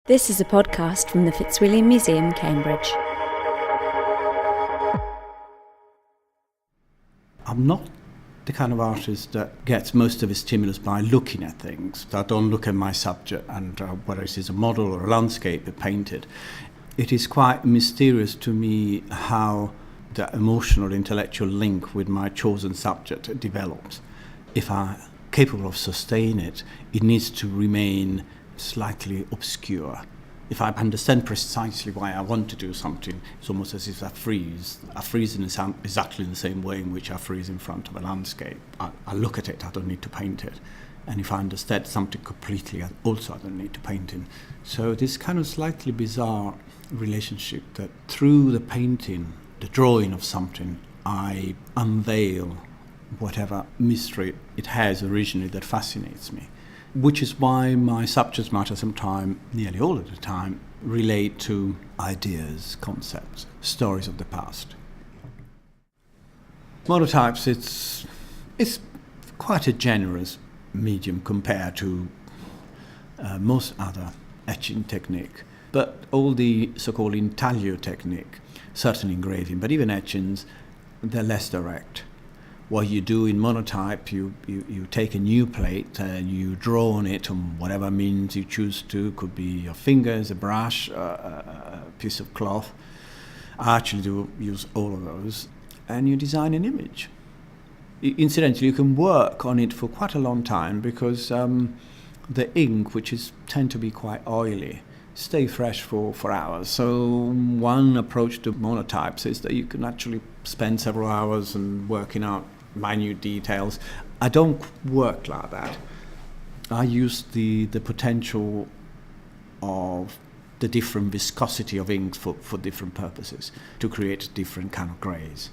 This is a podcast from the Fitzwilliam Museum, Cambridge. I'm not the kind of artist that gets most of his stimulus by looking at things. I don't look at my subject and whether it is a model or a landscape painted. It is quite mysterious to me how the emotional, intellectual link with my chosen subject develops. If I'm capable of sustaining it, it needs to remain slightly obscure. If I understand precisely why I want to do something, it's almost as if I freeze. I freeze in exactly the same way in which I freeze in front of a landscape. I look at it, I don't need to paint it. And if I understand something completely, I don't need to paint it. So this kind of slightly bizarre relationship that through the painting, the drawing of something, I unveil whatever mystery it has originally that fascinates me. Which is why my subjects matter sometimes, nearly all of the time, relate to ideas, concepts, stories of the past. Monotypes, it's quite a generous medium compared to most other etching technique. But all the so-called intaglio technique, certainly engraving, but even etchings, they're less direct. What you do in Monotype, you take a new plate and you draw on it on whatever means you choose to. Could be your fingers, a brush, a piece of cloth. I actually do use all of those. And you design an image. Incidentally, you can work on it for quite a long time because the ink, which tend to be quite oily, stay fresh for hours. So one approach to Monotypes is that you can actually spend several hours and working out minute details. I don't work like that. I use the potential of the different viscosity of inks for different purposes to create different kind of greys.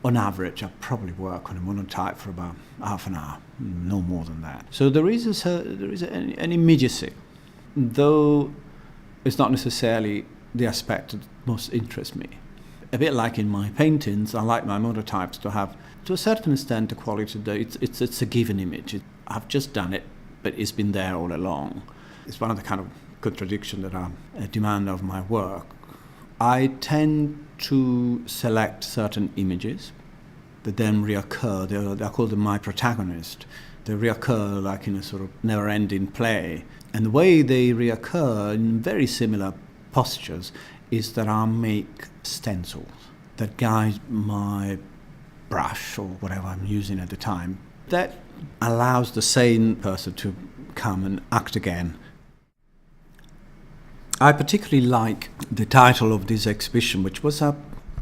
On average, I probably work on a Monotype for about half an hour, no more than that. So there is an immediacy, though it's not necessarily the aspect that most interests me. A bit like in my paintings, I like my Monotypes to have, to a certain extent, the quality that it's a given image. I've just done it, but it's been there all along. It's one of the kind of contradictions that I demand of my work. I tend to select certain images that then reoccur. I call them my protagonist. They reoccur like in a sort of never-ending play. And the way they reoccur in very similar postures is that I make stencils that guide my brush or whatever I'm using at the time. That allows the sane person to come and act again. I particularly like the title of this exhibition, which was a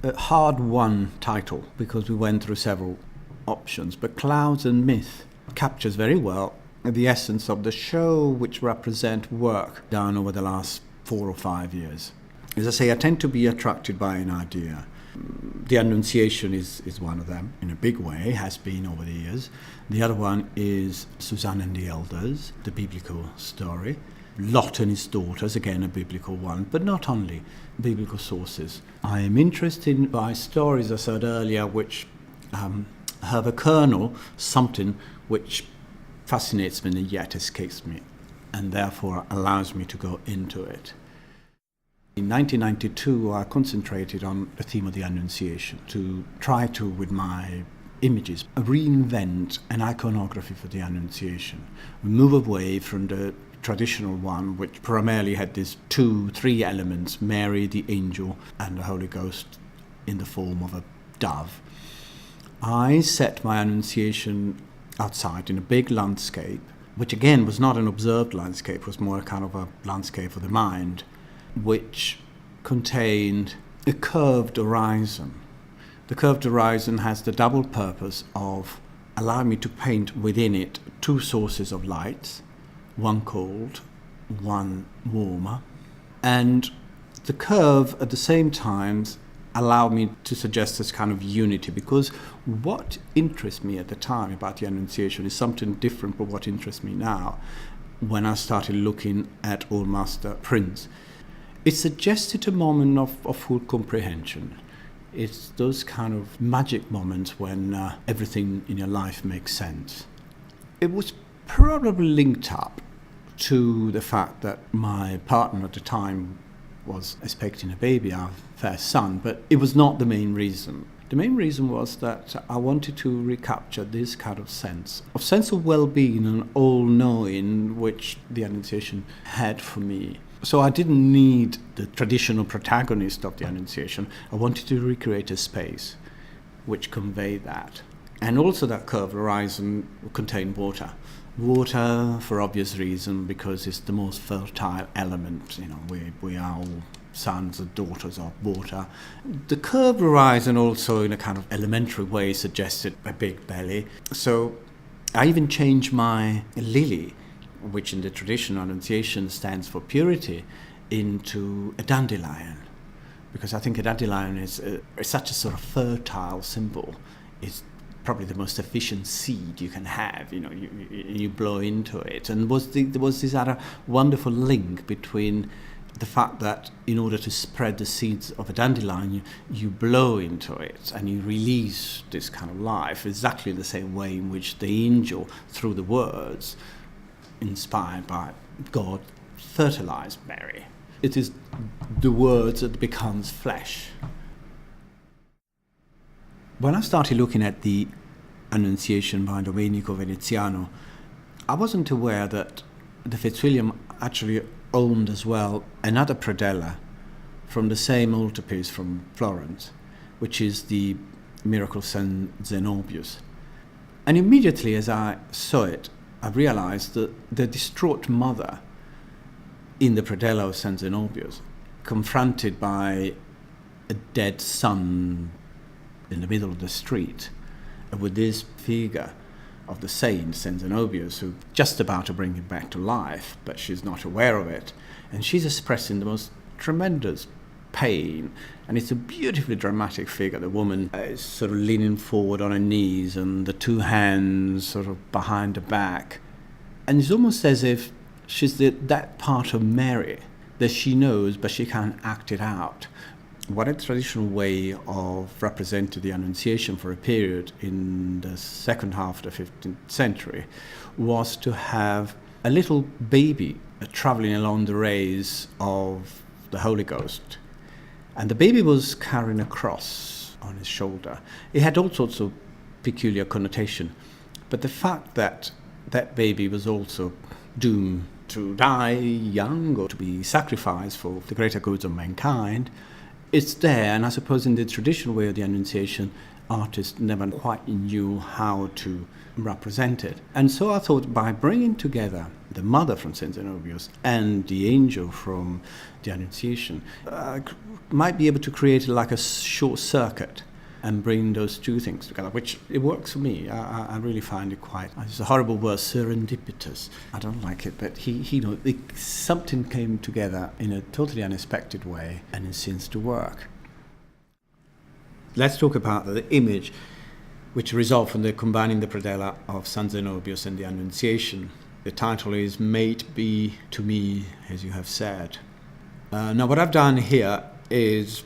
hard-won title because we went through several options, but Clouds and Myth captures very well the essence of the show, which represent work done over the last 4 or 5 years. As I say, I tend to be attracted by an idea. The Annunciation is one of them, in a big way, has been over the years. The other one is Susanne and the Elders, the biblical story. Lot and his daughters, again a biblical one, but not only biblical sources. I am interested by stories, I said earlier, which have a kernel, something which fascinates me and yet escapes me, and therefore allows me to go into it. In 1992, I concentrated on the theme of the Annunciation to try to, with my images, reinvent an iconography for the Annunciation. We move away from the traditional one, which primarily had these 2-3 elements, Mary, the angel, and the Holy Ghost in the form of a dove. I set my Annunciation outside in a big landscape, which again was not an observed landscape, was more a kind of a landscape of the mind, which contained a curved horizon. The curved horizon has the double purpose of allowing me to paint within it 2 sources of light, one cold, one warmer, and the curve at the same time allowed me to suggest this kind of unity, because what interests me at the time about the Annunciation is something different from what interests me now when I started looking at Old Master prints. It suggested a moment of full comprehension. It's those kind of magic moments when everything in your life makes sense. It was probably linked up to the fact that my partner at the time was expecting a baby, our first son, but it was not the main reason. The main reason was that I wanted to recapture this kind of sense of well-being and all-knowing which the Annunciation had for me. So I didn't need the traditional protagonist of the Annunciation. I wanted to recreate a space which conveyed that. And also that curved horizon contained water. Water, for obvious reason, because it's the most fertile element. We are all sons and daughters of water. The curved horizon also, in a kind of elementary way, suggested a big belly. So I even changed my lily, which in the traditional Annunciation stands for purity, into a dandelion. Because I think a dandelion is such a sort of fertile symbol. It's probably the most efficient seed you can have. You blow into it. And there was this other wonderful link between the fact that in order to spread the seeds of a dandelion, you blow into it and you release this kind of life, exactly the same way in which the angel, through the words inspired by God, fertilized Mary. It is the words that becomes flesh. When I started looking at the Annunciation by Domenico Veneziano, I wasn't aware that the Fitzwilliam actually owned as well another predella from the same altarpiece from Florence, which is the Miracle of St. Zenobius. And immediately as I saw it, I realized that the distraught mother in the predella of St. Zenobius, confronted by a dead son in the middle of the street, with this figure of the saint, St. Zenobius, who's just about to bring him back to life, but she's not aware of it. And she's expressing the most tremendous pain. And it's a beautifully dramatic figure. The woman is sort of leaning forward on her knees and the two hands sort of behind her back. And it's almost as if she's that part of Mary that she knows, but she can't act it out. What a traditional way of representing the Annunciation for a period in the second half of the 15th century was to have a little baby traveling along the rays of the Holy Ghost. And the baby was carrying a cross on his shoulder. It had all sorts of peculiar connotation. But the fact that that baby was also doomed to die young or to be sacrificed for the greater goods of mankind, it's there, and I suppose in the traditional way of the Annunciation, artists never quite knew how to represent it. And so I thought by bringing together the mother from St. Zenobius and the angel from the Annunciation, I might be able to create like a short circuit and bring those two things together, which it works for me. I really find it quite, it's a horrible word, serendipitous. I don't like it, but something came together in a totally unexpected way, and it seems to work. Let's talk about the image which results from the combining the predella of San Zenobius and the Annunciation. The title is May It Be to Me, as you have said. Now what I've done here is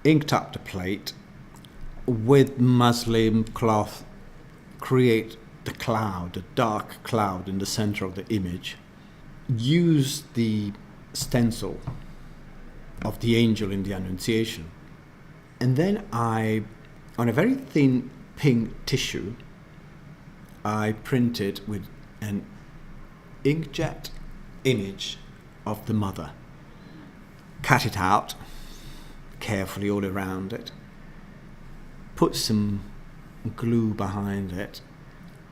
inked up the plate with muslin cloth, create the cloud, the dark cloud in the center of the image. Use the stencil of the angel in the Annunciation. And then on a very thin pink tissue, I printed with an inkjet image of the mother. Cut it out carefully all around it. Put some glue behind it,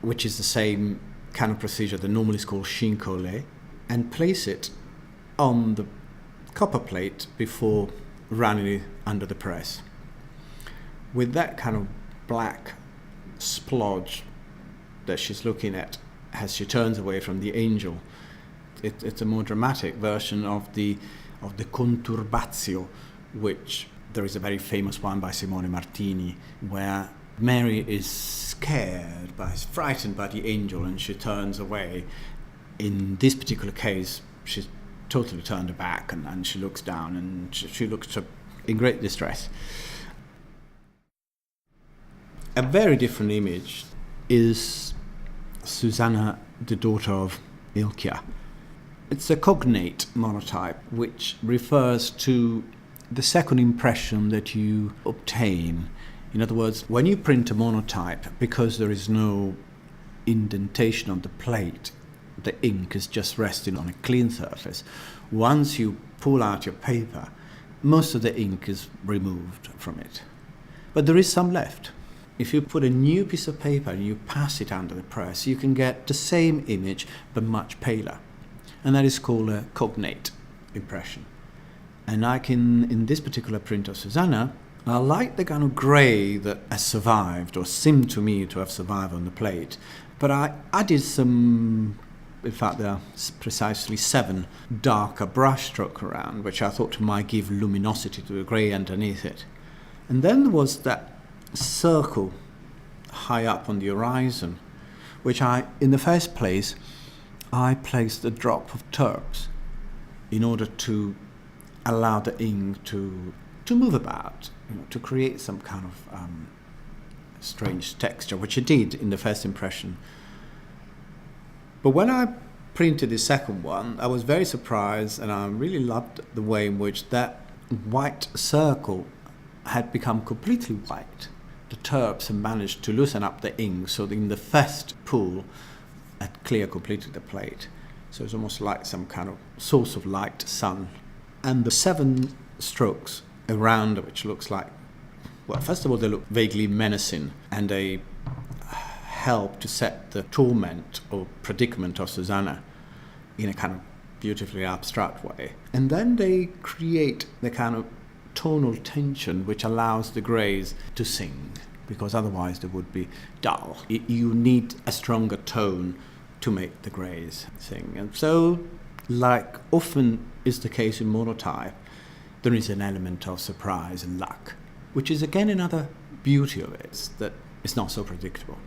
which is the same kind of procedure that normally is called chine-collé, and place it on the copper plate before running it under the press. With that kind of black splodge that she's looking at as she turns away from the angel, it's a more dramatic version of the conturbatio, which there is a very famous one by Simone Martini, where Mary is scared, frightened by the angel, and she turns away. In this particular case, she's totally turned her back, and she looks down, and she looks in great distress. A very different image is Susanna, the daughter of Ilkia. It's a cognate monotype, which refers to the second impression that you obtain. In other words, when you print a monotype, because there is no indentation on the plate, the ink is just resting on a clean surface. Once you pull out your paper, most of the ink is removed from it. But there is some left. If you put a new piece of paper and you pass it under the press, you can get the same image but much paler. And that is called a cognate impression. And in this particular print of Susanna, I like the kind of grey that has survived, or seemed to me to have survived on the plate. But I added some, in fact there are precisely 7 darker brush strokes around, which I thought might give luminosity to the grey underneath it. And then there was that circle high up on the horizon, which in the first place, I placed a drop of turps in order to allow the ink to move about, to create some kind of strange texture, which it did in the first impression. But when I printed the second one, I was very surprised, and I really loved the way in which that white circle had become completely white. The turps had managed to loosen up the ink, so that in the first pull, had clear completely the plate. So it's almost like some kind of source of light sun. And the 7 strokes around, which looks like, well, first of all, they look vaguely menacing, and they help to set the torment or predicament of Susanna in a kind of beautifully abstract way. And then they create the kind of tonal tension which allows the greys to sing, because otherwise they would be dull. You need a stronger tone to make the greys sing. And so, like often is the case in Monotype, there is an element of surprise and luck, which is again another beauty of it, that it's not so predictable.